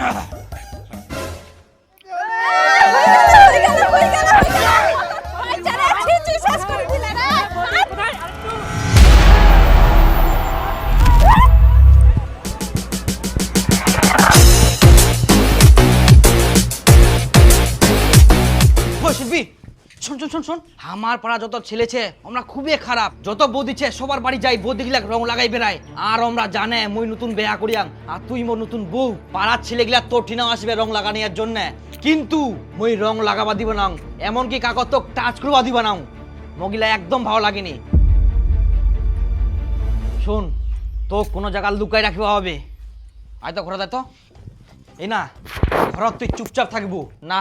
শোন শোন শোন শোন, আমার পাড়া যত ছেলেছে আমরা খুবই খারাপ। যত বউ দিচ্ছে সবার বাড়ি যাই, বউ দেখলে রং লাগাই বেড়াই। আর আমরা জানে মই নতুন বেয়া করিয়াং, আর তুই মোর নতুন বউ। পাড়ার ছেলেগুলা তোর ঠিনাও আসবে রং লাগানোর জন্য, কিন্তু মই রং লাগাবা দিব না, এমনকি কাকত তো টাচ করবা দিবা না। মগিলা একদম ভালো লাগেনি। শোন, তো কোনো জায়গা লুকাই রাখিবা হবে। আয় তো ঘরে তো এই না, ঘরত তুই চুপচাপ থাকবো না।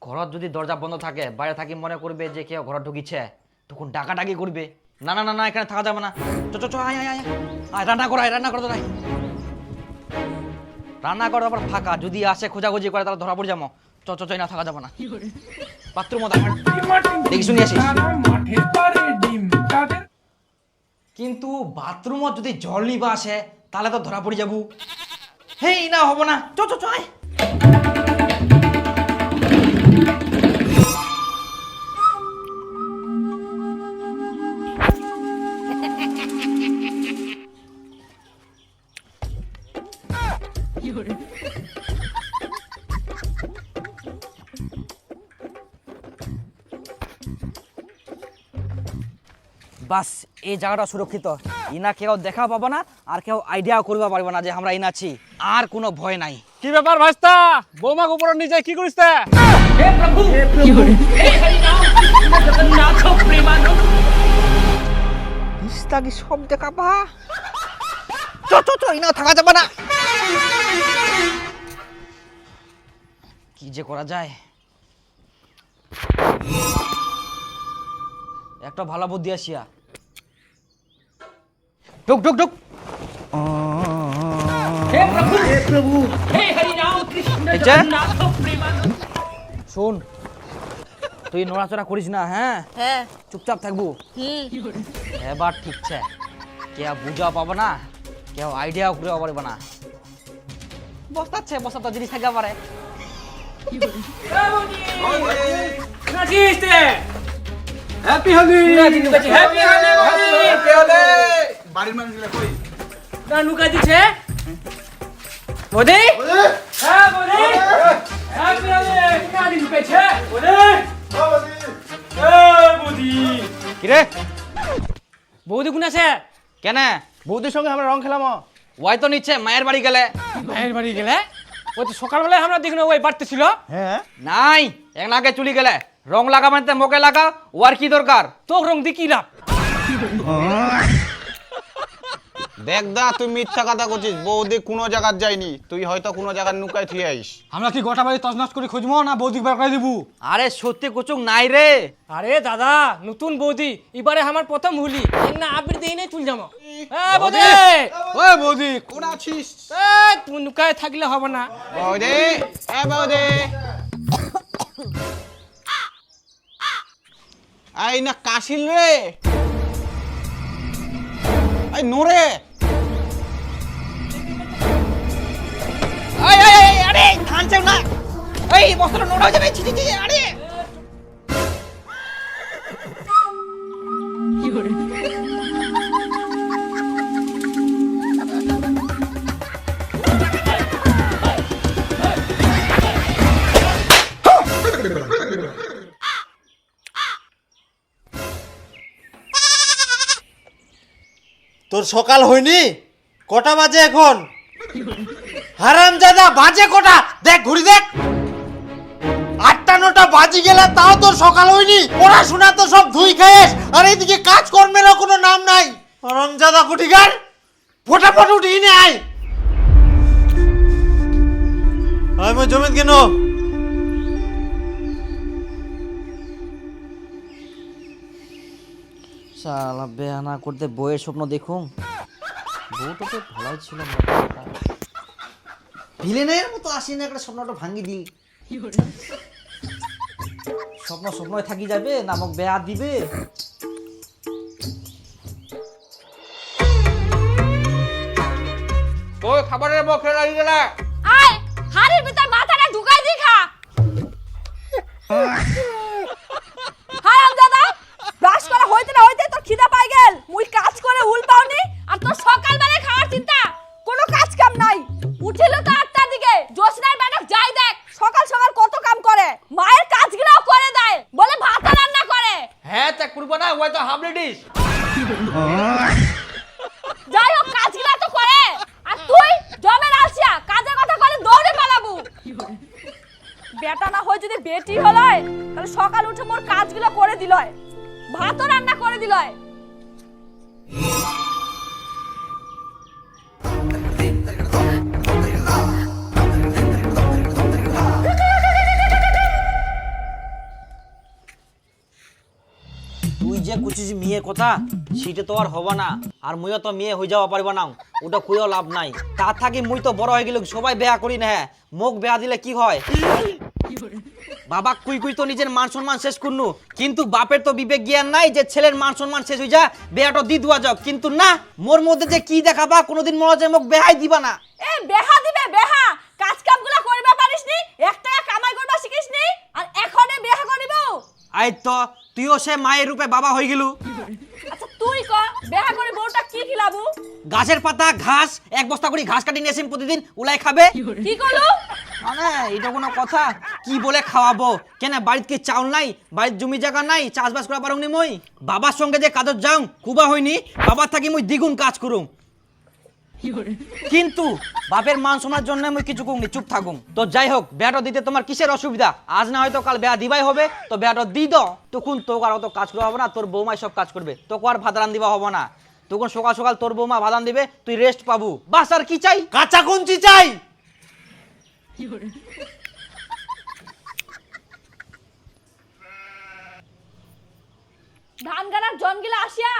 ঘরত যদি দরজা বন্ধ থাকে, বাইরে থাকি মনে করবে যে কেউ ঘর ঢুকিছে, তখন ডাকাডাকি করবে। না না না না, এখানে থাকা যাবে না। চ চ চ, আয় আয় আয়, রান্না কর, রান্না করো। তোরাই রান্না করো, আবার ফাঁকা যদি আসে খোঁজাখুঁজি করে তাহলে ধরা পড়ে যাবো। চ চ চ, না থাকা যাবে না। বাথরুম দেখি শুনি আসিস। কিন্তু বাথরুমত যদি জল নিবা আসে তাহলে তো ধরা পড়ে যাবো। হেই না, হবো না। চ চ চ, আয়। বাস এই জায়গাটা সুরক্ষিত, ইনা কেউ দেখা পাবো না, আর কেউ আইডিয়া করবা পারবো না যে আমরা ইনা আছি। আর কোনো ভয় নাই। কি ব্যাপার ভাইস্তা, বৌমাকে উপর নিয়ে কি করিস? হে প্রভু, হে হরি নাম জগন্নাথ প্রেমানন্দ। ইস্তা কি সব দেখা পা। চ চ চ, ইনা থাকা যাবে না। কি যে করা যায়, একটা ভালো বুদ্ধি আসিয়া। ঢুক ঢুক ঢুক। হে প্রভু, হে হরি নাম কৃষ্ণ জগন্নাথ প্রেমানন্দ। শোন, তুই নড়াচড়া করিস না। হ্যাঁ হ্যাঁ, চুপচাপ থাকবো। এবার ঠিকছে, কেউ বুঝা পাবো না, কেউ আইডিয়াও করে পারবে না। বস্তাচ্ছে, বস্তা তো জিনিস থাকতে পারে। Happy Holi, happy Holi. বাড়ির মানুষগুলো কই? না নুকা দিছে বদে। হ্যাঁ বদে, হ্যাপি হোলি। না দিন পেছে বদে। বৌদি কিরে বৌদি কোন আছে? কেন? বৌদির সঙ্গে আমরা রং খেলাম। ওয়াই তো নিচ্ছে মায়ের বাড়ি গেলে। মায়ের বাড়ি গেলে? ওই তো সকালবেলায় আমরা দেখুন ওই বাড়তে ছিল। হ্যাঁ নাই, এক নাকে চুলি গেলে রং লাগা মানে মোকে লাগা। ওর কি দরকার? তোর রং দি কি লাভ? দেখ দা, তুই মিথ্যা কথা করছিস। বৌদি কোনো জায়গায় যায়নি, তুই হয়তো কোনো জায়গায় নুকাই থুয়ে আইস। আমরা কি গোটা বাড়ি তছনছ করে খুঁজবো না বৌদি বার করে দিব? আরে সত্যি কুচুক নাই রে। আরে দাদা, নতুন বৌদি, এবারে আমার প্রথম হুলি না আবির দেই নাই চুল যাবো। হ্যাঁ বৌদি, ওই বৌদি কোন আছিস? তুই নুকায় থাকলে হবে না। বৌদি, এ বৌদি, আই না কাশিল রে, আই নোরে। এই এই এই, আরে থামছেও না। এই বস্তাটা নোড়া যাবে। ছি ছি ছি, আরে তোর সকাল হয়নি? কটা বাজে এখন? হারামজাদা, বাজে কটা? দেখ ঘুরি দেখ, 8টা 9টা বাজি গেলে তাও তোর সকাল হয়নি। পড়াশোনা তো সব ধুই খাইস, আর এইদিকে কাজকর্মেরও কোনো নাম নাই। হারামজাদা কুঠিগার, ফটাফট উঠি নে আয়। আমি জমিত কেন? শালা বেয়া না করতে বইয়ের স্বপ্ন দেখুন। বউটা তো ভালোই ছিল, ভিলেনের মতো আসি না, একটা স্বপ্নটা ভাঙি দিল। স্বপ্ন স্বপ্নই থাকি যাবে, নামক বেয়া দিবে। তোর খাবারের বক্সে লাগিয়ে গেলে আয় হারামজাদা ব্রাশ করা হইতে না হইতে তোর খিদা পাই গেল মুই কাজ করে উল পাওনি আর তোর সকালবেলা খাওয়ার চিন্তা কোনো কাজ কাম নাই উঠিল তো 8টার দিকে জোসনার বেটা যাই দেখ সকাল সকাল কত কাম করে মায়ের কাজগুলোও করে দেয় বলে ভাত রান্না করে হ্যাঁ তা করবো না ওই তো হাফ লেডিস। যাই হোক কাজগুলো তো করে আর তুই জমের আলসিয়া কাজের কথা করে দৌড়ে পালাবো বেটা না হয় যদি বেটি হলয় তাহলে সকাল উঠে মোর কাজগুলো করে দিলয় ভাতও রান্না করে দিলয়। তুই যে কুচিস মেয়ে কথা সেটা তো আর হবা না আর মুইও তো মেয়ে হয়ে যাওয়া পারবা না ওটা কইও লাভ নাই তা থাকি মুই তো বড় হয়ে গেল সবাই বেয়া করি না মোক বেয়া দিলে কি হয় বাবা কুই কুই তো নিজের মান সম্মান শেষ করনু কিন্তু বাপের তো বিবেক জ্ঞান নাই যে ছেলের মান সম্মান শেষ হয়ে যা বেয়াটা দি দুয়া যাও কিন্তু না মোর মধ্যে যে কি দেখাবা কোনোদিন মনে যে মোক বেহাই দিবা না এ বেহা দিবে বেহা কাজ কামগুলো করবা পারিসনি 1 টাকা কামাই করবা শিখিসনি আর এখনে বেহা করিব আই তো তুইও সে মায়ের রূপে বাবা হয়ে গেলু আচ্ছা তুই ক বেহা করে বউটা কি খিলাবু গাছের পাতা ঘাস এক বস্তা করে ঘাস কাটি নিয়ে আসেন প্রতিদিন উলাই খাবে কি করলু মানে এটা কোনো কথা কি বলে খাওয়াবো কেন বাড়িতে কি চাউল নাই বাড়ির জমি জায়গা নাই চাষবাস করা পারুনি মই বাবার সঙ্গে যে কাজত যাও কুবা হইনি বাবার থাকি মই দ্বিগুণ কাজ করুম কিন্তু বাপের মান সম্মানের জন্য মই কিছু কমনি চুপ থাকুম তো যাই হোক বেয়াটা দিতে তোমার কিসের অসুবিধা আজ না হয়তো কাল বেয়া দিবাই হবে তো বেয়াটা দি দাও তখন তোকে আর অত কাজ করা হবে না তোর বৌমাই সব কাজ করবে তোকে আর ভাত রান দিবা হবে না তখন সকাল সকাল তোর বৌমা ভাত রান দিবে তুই রেস্ট পাবু বাস আর কি চাই কাঁচা কুঞ্চি চাই ধান গানার জনগুলো আসিয়া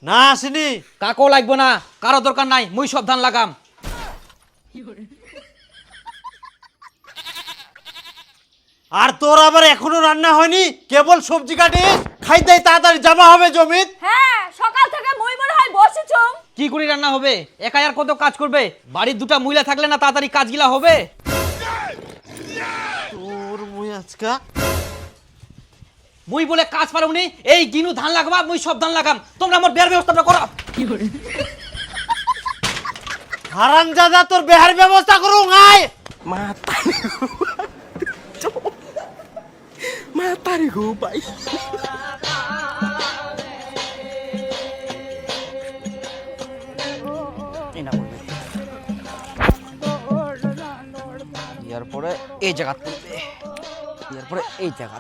না আসেনি কাকও লাগবো না কারো দরকার নাই মুই সব ধান লাগাম আর তোর আবার এখনো রান্না হয়নি কেবল সবজি কাটিস খাই দেয় তাড়াতাড়ি জমা হবে জমিত হ্যাঁ সকাল থেকে মুই মনে হয় বসেছুম কি করে রান্না হবে একাই আর কত কাজ করবে বাড়ির দুটা মহিলা থাকলে না তাড়াতাড়ি কাজগুলা হবে তোর মুই আজকা মুই বলে কাজ পারুনি এই গিনু ধান লাগাবা মুই সব ধান লাগাম তোমরা আমার বের ব্যবস্থাটা করো হারামজাদা তোর বেহার ব্যবস্থা করুন আয় এরপরে এই জায়গা এরপরে এই জায়গা